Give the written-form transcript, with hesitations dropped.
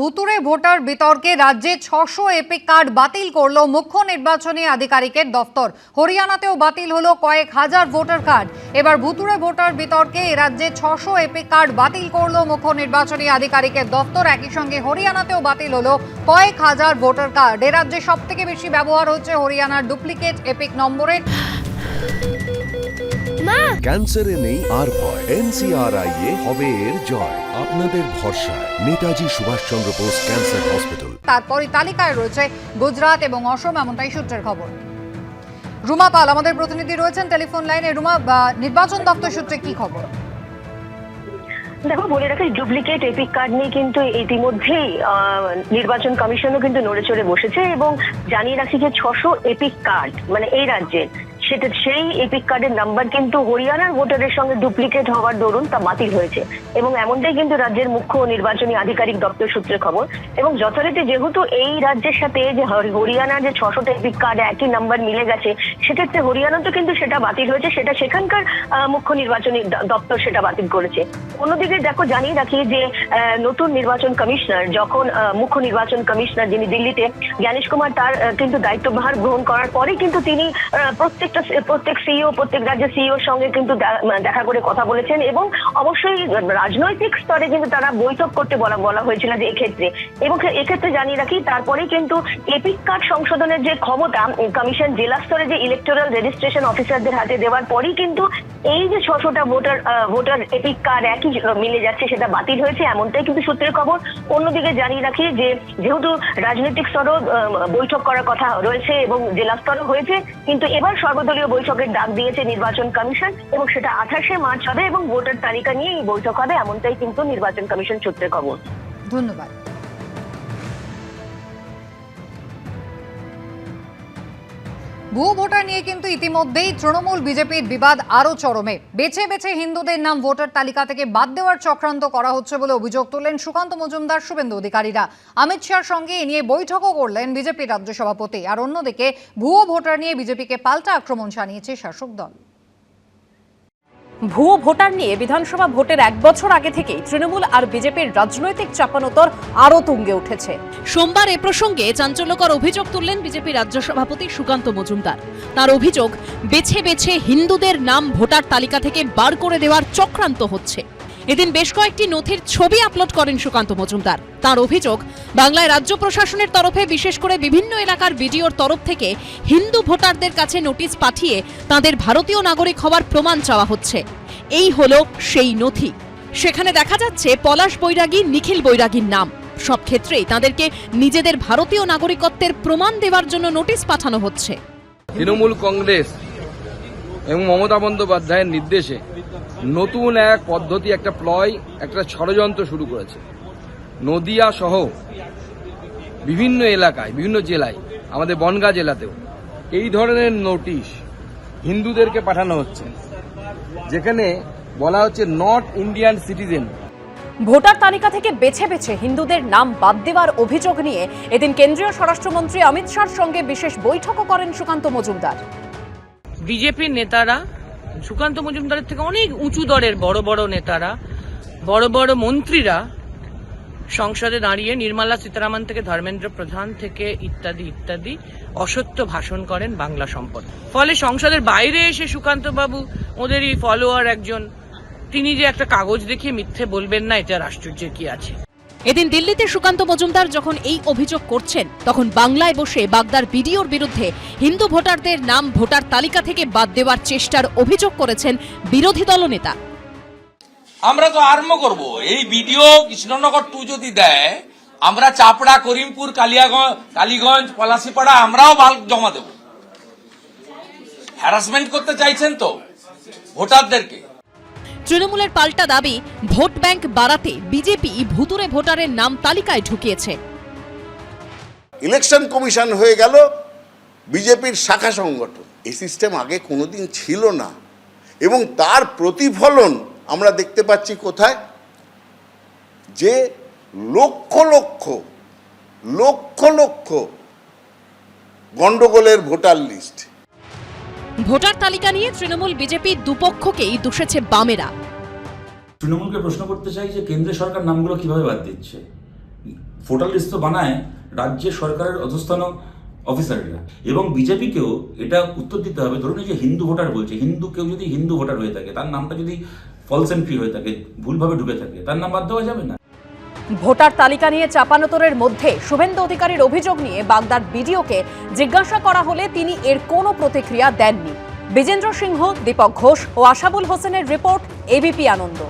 ভুতুড়ে ভোটার বিতর্কে রাজ্যে 600 এপিক কার্ড বাতিল করল মুখ্য নির্বাচনী আধিকারিকের দফতর। হরিয়ানাতেও বাতিল হলো কয়েক হাজার ভোটার কার্ড। এবার ভুতুড়ে ভোটার বিতর্কে রাজ্যে 600 এপিক কার্ড বাতিল করল মুখ্য নির্বাচনী আধিকারিকের দফতর। একই সঙ্গে হরিয়ানাতেও বাতিল হলো কয়েক হাজার ভোটার কার্ড। এ রাজ্যে সবথেকে বেশি ব্যবহার হচ্ছে হরিয়ানার ডুপ্লিকেট এপিক নম্বরের। ক্যান্সারে নেই আর ভয়, NCRI হবে এর জয়। আপনাদের ভরসা নেতাজি সুভাষচন্দ্র বোস ক্যান্সার হসপিটাল। তারপরই তালিকায় রয়েছে গুজরাট এবং অসম, এমনটাই সূত্রের খবর। রুমা পাল আমাদের প্রতিনিধি রয়েছেন টেলিফোন লাইনে। রুমা, নির্বাচন দপ্তর সূত্রে কি খবর? দেখো, বলে রাখি, ডুপ্লিকেট এপিক কার্ড নিয়ে কিন্তু ইতিমধ্যেই নির্বাচন কমিশনও কিন্তু নড়ে চড়ে বসেছে এবং জানিয়ে রাখি যে 600 এপিক কার্ড মানে এই রাজ্যের সেই এপিক কার্ডের নাম্বার কিন্তু হরিয়ানার ভোটারের সঙ্গে ডুপ্লিকেট হওয়ার দরুন তা বাতিল হয়েছে এবং এমনটাই কিন্তু রাজ্যের মুখ্য নির্বাচনী আধিকারিক দপ্তর সূত্রের খবর। এবং যথারীতি যেহেতু এই রাজ্যের সাথে যে হরিয়ানার যে 600টা এপিক কার্ড একই নাম্বার মিলে গেছে, সেক্ষেত্রে হরিয়ানাতে কিন্তু সেটা বাতিল হয়েছে, সেটা সেখানকার মুখ্য নির্বাচনী দপ্তর সেটা বাতিল করেছে। অন্যদিকে দেখো, জানিয়ে রাখি যে নতুন নির্বাচন কমিশনার যখন মুখ্য নির্বাচন কমিশনার যিনি দিল্লিতে জ্ঞানেশ কুমার, তার কিন্তু দায়িত্বভার গ্রহণ করার পরে কিন্তু তিনি প্রত্যেক সিইও, প্রত্যেক রাজ্যের সিইওর সঙ্গে কিন্তু দেখা করে কথা বলেছেন এবং অবশ্যই রাজনৈতিক স্তরে কিন্তু তারা বৈঠক করতে বলা হয়েছিল যে এক্ষেত্রে। এবং এক্ষেত্রে জানিয়ে রাখি, তারপরে কিন্তু এপিক কার্ড সংশোধনের যে ক্ষমতা কমিশন জেলা স্তরে যে ইলেকটোরাল রেজিস্ট্রেশন অফিসারদের হাতে দেওয়ার পরই কিন্তু এই যে 600টা ভোটার এপিক কার্ড একই মিলে যাচ্ছে, সেটা বাতিল হয়েছে, এমনটাই কিন্তু সূত্রের খবর। অন্যদিকে জানিয়ে রাখি যে যেহেতু রাজনৈতিক স্তরেও বৈঠক করার কথা রয়েছে এবং জেলা স্তরও হয়েছে, কিন্তু এবার সর্বদলীয় বৈঠকের ডাক দিয়েছে নির্বাচন কমিশন এবং সেটা 28শে মার্চ হবে এবং ভোটার তালিকা নিয়ে এই বৈঠক হবে, এমনটাই কিন্তু নির্বাচন কমিশন সূত্রের খবর। ধন্যবাদ। ভুয়ো ভোটার নিয়ে কিন্তু ইতিমধ্যেই তৃণমূল বিজেপির বিবাদ আরো চরমে। বেছে বেছে হিন্দুদের নাম ভোটার তালিকা থেকে বাদ দেওয়ার চক্রান্ত করা হচ্ছে বলে অভিযোগ তুললেন সুকান্ত মজুমদার, শুভেন্দু অধিকারীরা। অমিত শাহর সঙ্গে এ নিয়ে বৈঠকও করলেন বিজেপি রাজ্য সভাপতি। আর অন্যদিকে ভুয়ো ভোটার নিয়ে বিজেপিকে পাল্টা আক্রমণ জানিয়েছে শাসক দল। ভুয়ো ভোটার নিয়ে বিধানসভা ভোটের 1 বছর আগে থেকেই তৃণমূল আর বিজেপির রাজনৈতিক চাপানোতর আরও তুঙ্গে উঠেছে। সোমবার এ প্রসঙ্গে চাঞ্চল্যকর অভিযোগ তুললেন বিজেপি রাজ্য সভাপতি সুকান্ত মজুমদার। তার অভিযোগ, বেছে বেছে হিন্দুদের নাম ভোটার তালিকা থেকে বার করে দেওয়ার চক্রান্ত হচ্ছে। এদিন বেশ কয়েকটি নথির ছবি আপলোড করেন সুকান্ত মজুমদার। তার অভিযোগ, বাংলায় রাজ্য প্রশাসনের তরফে বিশেষ করে বিভিন্ন এলাকার বিডিওর তরফ থেকে হিন্দু ভোটারদের কাছে নোটিশ পাঠিয়ে তাদের ভারতীয় নাগরিক হওয়ার প্রমাণ চাওয়া হচ্ছে। এই হলো সেই নথি। সেখানে দেখা যাচ্ছে পলাশ বৈরাগী, নিখিল বৈরাগীর নাম। সব ক্ষেত্রেই তাদেরকে নিজেদের ভারতীয় নাগরিকত্বের প্রমাণ দেওয়ার জন্য নোটিশ পাঠানো হচ্ছে। তৃণমূল কংগ্রেস এবং মমতা বন্দ্যোপাধ্যায়ের নির্দেশে নতুন এক পদ্ধতি, একটা প্লয়, একটা ষড়যন্ত্র শুরু করেছে। নদিয়া সহ বিভিন্ন এলাকায়, বিভিন্ন জেলায়, আমাদের বনগাঁ জেলাতেও এই ধরনের নোটিশ হিন্দুদেরকে পাঠানো হচ্ছে, যেখানে বলা হচ্ছে নট ইন্ডিয়ান সিটিজেন। ভোটার তালিকা থেকে বেছে বেছে হিন্দুদের নাম বাদ দেওয়ার অভিযোগ নিয়ে এদিন কেন্দ্রীয় স্বরাষ্ট্রমন্ত্রী অমিত শাহর সঙ্গে বিশেষ বৈঠকও করেন সুকান্ত মজুমদার। বিজেপির নেতারা, সুকান্ত মজুমদারের থেকে অনেক উঁচু দরের বড় বড় নেতারা, বড় বড় মন্ত্রীরা সংসদে দাঁড়িয়ে নির্মলা সীতারামন থেকে ধর্মেন্দ্র প্রধান থেকে ইত্যাদি ইত্যাদি অসত্য ভাষণ করেন বাংলা সম্পদ। ফলে সংসদের বাইরে এসে সুকান্ত বাবু, ওদেরই ফলোয়ার একজন, তিনি যে একটা কাগজ দেখিয়ে মিথ্যে বলবেন না, এটা আশ্চর্যের কি আছে। এদিন দিল্লিতে সুকান্ত মজুমদার যখন এই অভিযোগ করছেন, তখন বাংলায় বসে বাগদার বিডিওর বিরুদ্ধে হিন্দু ভোটারদের নাম ভোটার তালিকা থেকে বাদ দেওয়ার চেষ্টার অভিযোগ করেছেন বিরোধী দলনেতা। আমরা তো আরম্ভ করব, এই ভিডিও কৃষ্ণনগর 2 যদি দেয়, আমরা চাপড়া, করিমপুর, কালীগঞ্জ, পলাশিপাড়া আমরাও বাল্ক জমা দেব। হ্যারাসমেন্ট করতে চাইছেন তো ভোটারদেরকে। তৃণমূলের পাল্টা দাবি, ভোট ব্যাংক বাড়াতে বিজেপি ভুতুরে ভোটারের নাম তালিকায় ঢুকিয়েছে। ইলেকশন কমিশন হয়ে গেল বিজেপির শাখা সংগঠন। এই সিস্টেম আগে কোনোদিন ছিল না এবং তার প্রতিফলন আমরা দেখতে পাচ্ছি কোথায়, যে lakh lakh lakh lakh গন্ডগোলের voter list. Voter তালিকা নিয়ে তৃণমূল বিজেপি দুপক্ষকেই দোষেছে বামেরা। তৃণমূলকে প্রশ্ন করতে চাই যে কেন্দ্র সরকার নামগুলো কিভাবে বাদ দিচ্ছে। ভোটার লিস্ট তো বানায় রাজ্যের সরকারের অধস্থান অফিসাররা, এবং বিজেপিকেও এটা উত্তর দিতে হবে। ধরুন এই যে হিন্দু ভোটার বলছে, কেউ যদি হিন্দু ভোটার হয়ে থাকে, তার নামটা যদি ফলস এন্ট্রি হয়ে থাকে, ভুলভাবে ঢুকে থাকে, তার নাম বাদ দেওয়া যাবে না। ভোটার তালিকা নিয়ে চাপানোতরের মধ্যে শুভেন্দু অধিকারীর অভিযোগ নিয়ে বাগদার বিডিওকে জিজ্ঞাসা করা হলে তিনি এর কোনো প্রতিক্রিয়া দেননি। বিজেন্দ্র সিংহ, দীপক ঘোষ ও আশাবুল হোসেনের রিপোর্ট, এবিপি আনন্দ।